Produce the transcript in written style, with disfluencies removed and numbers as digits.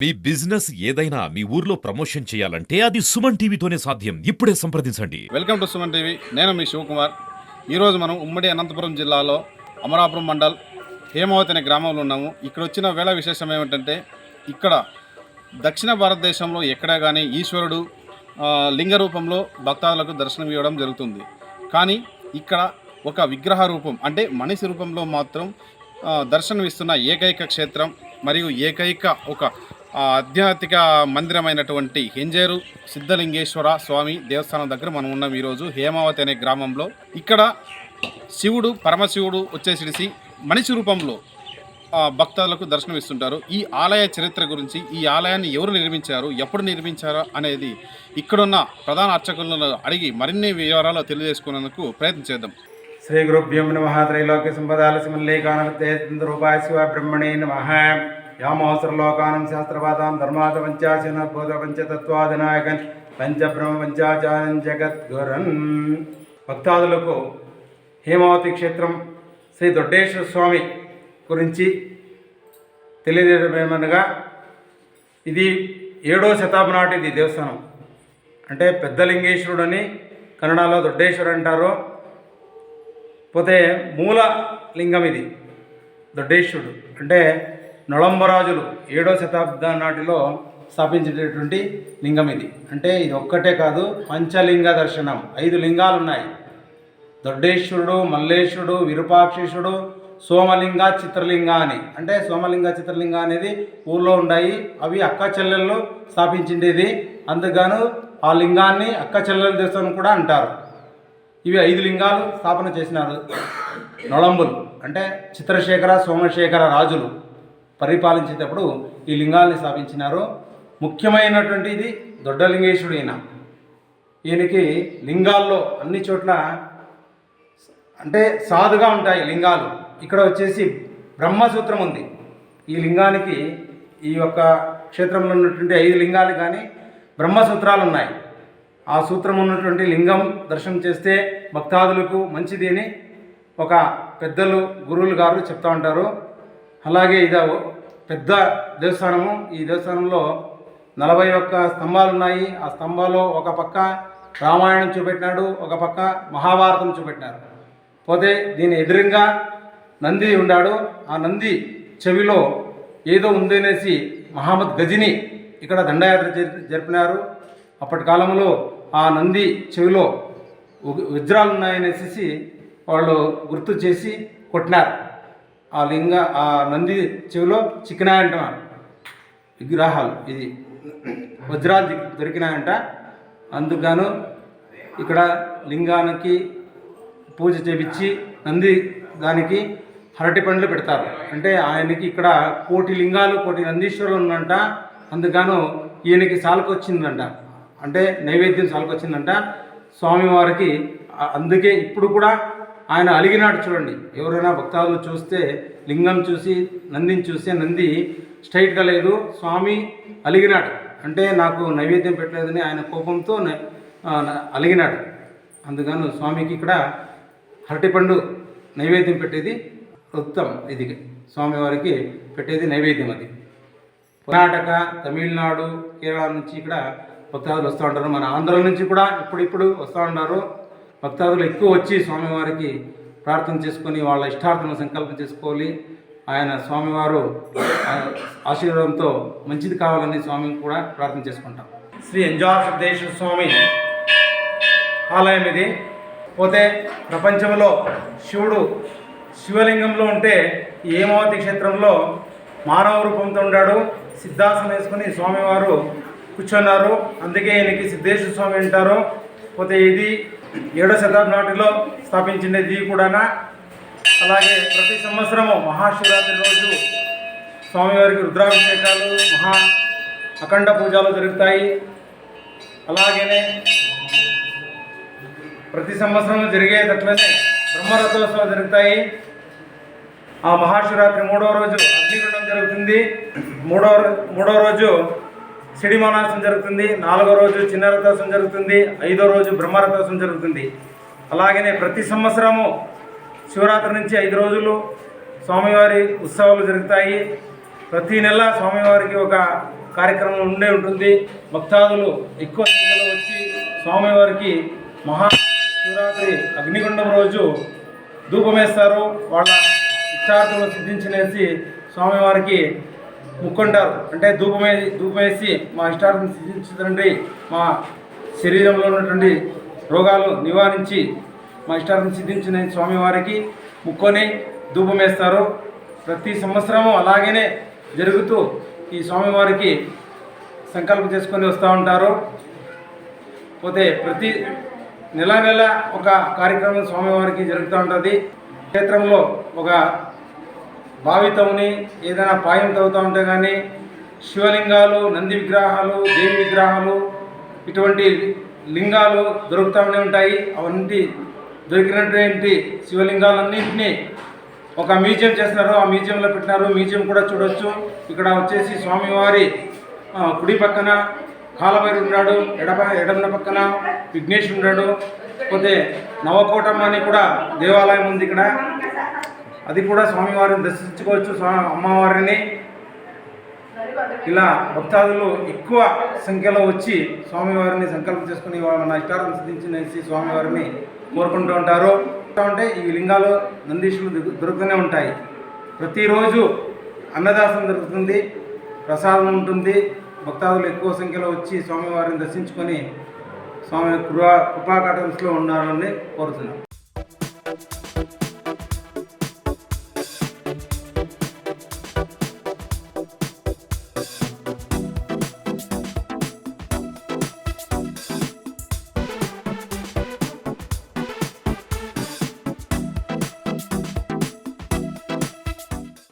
మీ business ఏదైనా మీ ఊర్లో promotion చేయాలంటే అది సుమన్ టీవీతోనే సాధ్యం. ఇప్పుడే సంప్రదించండి. Welcome to Suman TV. నేను మీ శివకుమార్. ఈరోజు మనం ఉమ్మడి అనంతపురం జిల్లాలో అమరాపురం మండల్ హేమావతి అనే గ్రామంలో ఉన్నాము. ఇక్కడ వచ్చిన వేళ విశేషం ఏమిటంటే ఇక్కడ దక్షిణ భారతదేశంలో ఎక్కడా కానీ ఈశ్వరుడు లింగ రూపంలో భక్తాదులకు దర్శనం ఇవ్వడం జరుగుతుంది. కానీ ఇక్కడ ఒక విగ్రహ రూపం అంటే మనిషి రూపంలో మాత్రం దర్శనం ఇస్తున్న ఏకైక క్షేత్రం మరియు ఏకైక ఒక ఆధ్యాత్మిక మందిరమైనటువంటి హెంజేరు సిద్ధలింగేశ్వర స్వామి దేవస్థానం దగ్గర మనం ఉన్నాం. ఈరోజు హేమావతి అనే గ్రామంలో ఇక్కడ శివుడు పరమశివుడు వచ్చేసి మనిషి రూపంలో భక్తులకు దర్శనం ఇస్తుంటారు. ఈ ఆలయ చరిత్ర గురించి, ఈ ఆలయాన్ని ఎవరు నిర్మించారు, ఎప్పుడు నిర్మించారు అనేది ఇక్కడున్న ప్రధాన అర్చకులను అడిగి మరిన్ని వివరాలు తెలియజేసుకునేందుకు ప్రయత్నం చేద్దాం. శ్రీ గురుభ్యం నమః. త్రైలోక్య సంపదాలసిమల్లేకానృతేంద్రోపాయ శివ బ్రహ్మణే నమః. యామోసర్లోకానం శాస్త్రవాదాం ధర్మాద పంచాశన బోధ పంచతత్వాదినాయకన్ పంచబ్రహ్మ పంచాచార్యం జగద్గురన్. భక్తాదులకు హేమావతి క్షేత్రం శ్రీ దొడ్డేశ్వర స్వామి గురించి తెలియజేయడమేమనగా, ఇది 7వ శతాబ్దం నాటిది దేవస్థానం. అంటే పెద్దలింగేశ్వరుడు అని కన్నడలో దొడ్డేశ్వరుడు అంటారు. పోతే మూల లింగం ఇది దొడ్డేశ్వరుడు. అంటే నళంబరాజులు 7వ శతాబ్దం నాటిలో స్థాపించేటటువంటి లింగం ఇది. అంటే ఇది ఒక్కటే కాదు, పంచలింగ దర్శనం. 5 లింగాలు ఉన్నాయి. దొడ్డేశ్వరుడు, మల్లేశ్వరుడు, విరూపాక్షేశ్వరుడు, సోమలింగ, చిత్రలింగ అని. అంటే సోమలింగ చిత్రలింగ అనేది ఊళ్ళో ఉన్నాయి. అవి అక్క చెల్లెళ్ళు స్థాపించిండేది. అందుకను ఆ లింగాన్ని అక్క చెల్లెల దేవస్థానం కూడా అంటారు. ఇవి 5 లింగాలు స్థాపన చేసినారు నొళంబులు. అంటే చిత్రశేఖర, సోమశేఖర రాజులు పరిపాలించేటప్పుడు ఈ లింగాల్ని స్థాపించినారు. ముఖ్యమైనటువంటి ఇది దొడ్డలింగేశ్వరుడు. ఈయనకి లింగాల్లో అన్ని చోట్ల అంటే సాధుగా ఉంటాయి లింగాలు. ఇక్కడ వచ్చేసి బ్రహ్మసూత్రం ఉంది ఈ లింగానికి. ఈ యొక్క క్షేత్రంలో ఉన్నటువంటి 5 లింగాలు కానీ బ్రహ్మసూత్రాలు ఉన్నాయి. ఆ సూత్రం ఉన్నటువంటి లింగం దర్శనం చేస్తే భక్తాదులకు మంచిది అని ఒక పెద్దలు గురువులు గారు చెప్తూ ఉంటారు. అలాగే ఇది పెద్ద దేవస్థానము. ఈ దేవస్థానంలో 41 స్తంభాలు ఉన్నాయి. ఆ స్తంభాల్లో ఒక పక్క రామాయణం చూపెట్టినాడు, ఒక పక్క మహాభారతం చూపెట్టినారు. పోతే దీని ఎదురుగా నంది ఉన్నాడు. ఆ నంది చెవిలో ఏదో ఉందనేసి మహమ్మద్ గజిని ఇక్కడ దండయాత్ర జరిపినారు. అప్పటి కాలంలో ఆ నంది చెవిలో వజ్రాలు ఉన్నాయనేసి వాళ్ళు గుర్తు చేసి కొట్టినారు. ఆ నంది చెవిలో చిక్కినాయంటున్నారు విగ్రహాలు. ఇది వజ్రాలు దొరికినాయంట. అందుకను ఇక్కడ లింగానికి పూజ చేపించి నంది దానికి అరటి పండ్లు పెడతారు. అంటే ఆయనకి ఇక్కడ 1 కోటి లింగాలు, 1 కోటి నందీశ్వరులు ఉన్నంట. అందుకను ఈయనకి సాలకొచ్చిందంట. అంటే నైవేద్యం సాలకొచ్చిందంట స్వామివారికి. అందుకే ఇప్పుడు కూడా ఆయన అలిగినాడు. చూడండి, ఎవరైనా భక్తాదులు చూస్తే లింగం చూసి నందిని చూస్తే నంది స్ట్రైట్గా లేదు, స్వామి అలిగినాడు. అంటే నాకు నైవేద్యం పెట్టలేదని ఆయన కోపంతో అలిగినాడు. అందుకని స్వామికి ఇక్కడ అరటిపండు నైవేద్యం పెట్టేది ఉత్తమం. ఇది స్వామివారికి పెట్టేది నైవేద్యం. అది కర్ణాటక, తమిళనాడు, కేరళ నుంచి ఇక్కడ భక్తాదులు వస్తూ ఉంటారు. మన ఆంధ్ర నుంచి కూడా ఇప్పుడు వస్తూ ఉన్నారు. భక్తాదులు ఎక్కువ వచ్చి స్వామివారికి ప్రార్థన చేసుకొని వాళ్ళ ఇష్టార్థం సంకల్పం చేసుకోవాలి. ఆయన స్వామివారు ఆశీర్వాదంతో మంచిది కావాలని స్వామిని కూడా ప్రార్థన చేసుకుంటాం. శ్రీ హెంజేరు సిద్ధేశ్వర స్వామి ఆలయం ఇది. పోతే ప్రపంచంలో శివుడు శివలింగంలో ఉంటే ఈ హేమావతి క్షేత్రంలో మానవ రూపంతో ఉన్నాడు. సిద్ధాసనం వేసుకుని స్వామివారు కూర్చున్నారు. అందుకే ఈయనకి సిద్ధేశ్వర స్వామి అంటారు. పోతే ఇది 7వ శతాబ్దం నాటిలో స్థాపించినది కూడా. అలాగే ప్రతి సంవత్సరము మహాశివరాత్రి రోజు స్వామివారికి రుద్రాభిషేకాలు, అఖండ పూజలు జరుగుతాయి. అలాగనే ప్రతి సంవత్సరం జరిగేటట్లనే బ్రహ్మరథోత్సవాలు జరుగుతాయి. ఆ మహాశివరాత్రి 3వ రోజు అగ్నిగుండం జరుగుతుంది. మూడవ రోజు సిడిమానాసం జరుగుతుంది. 4వ రోజు చిన్న రథోత్సవం జరుగుతుంది. 5వ రోజు బ్రహ్మరథోత్సవం జరుగుతుంది. అలాగనే ప్రతి సంవత్సరము శివరాత్రి నుంచి 5 రోజులు స్వామివారి ఉత్సవాలు జరుగుతాయి. ప్రతి నెల స్వామివారికి ఒక కార్యక్రమం ఉండే ఉంటుంది. భక్తాదులు ఎక్కువ సంఖ్యలో వచ్చి స్వామివారికి మహాశివరాత్రి అగ్నిగుండం రోజు ధూపమేస్తారు. వాళ్ళ ఇష్టార్థులు సిద్ధించినేసి స్వామివారికి ముక్కుంటారు. అంటే ధూపమేసి మా ఇష్టార్థం సిద్ధించండి, మా శరీరంలో ఉన్నటువంటి రోగాలు నివారించి మా ఇష్టార్థం సిద్ధించిన స్వామివారికి ముక్కొని ధూపమేస్తారు. ప్రతి సంవత్సరము అలాగనే జరుగుతూ ఈ స్వామివారికి సంకల్పం చేసుకొని వస్తూ ఉంటారు. పోతే ప్రతి నెల ఒక కార్యక్రమం స్వామివారికి జరుగుతూ ఉంటుంది. క్షేత్రంలో ఒక బావి తవ్వుని ఏదైనా పాయం తవ్వుతూ ఉంటే కానీ శివలింగాలు, నంది విగ్రహాలు, దేవి విగ్రహాలు, ఇటువంటి లింగాలు దొరుకుతూనే ఉంటాయి. అవన్నీ దొరికినటువంటి శివలింగాలన్నింటినీ ఒక మ్యూజియం చేస్తున్నారు. ఆ మ్యూజియంలో పెట్టినారు. మ్యూజియం కూడా చూడొచ్చు. ఇక్కడ వచ్చేసి స్వామివారి కుడి పక్కన కాలభైరుడు ఉన్నాడు, ఎడమ పక్కన విఘ్నేష్ ఉన్నాడు. పోతే నవకోటమ్మ అని కూడా దేవాలయం ఉంది ఇక్కడ. అది కూడా స్వామివారిని దర్శించుకోవచ్చు. అమ్మవారిని ఇలా భక్తాదులు ఎక్కువ సంఖ్యలో వచ్చి స్వామివారిని సంకల్పం చేసుకుని మన ఇష్టాలను సిద్ధించి స్వామివారిని కోరుకుంటూ ఉంటారు. అంటే ఈ లింగాలు నందీశ్వరులు దొరుకుతూనే ఉంటాయి. ప్రతిరోజు అన్నదాసం దొరుకుతుంది, ప్రసాదం ఉంటుంది. భక్తాదులు ఎక్కువ సంఖ్యలో వచ్చి స్వామివారిని దర్శించుకొని స్వామి కృపాకటాక్షంలో ఉండాలని కోరుతున్నాం.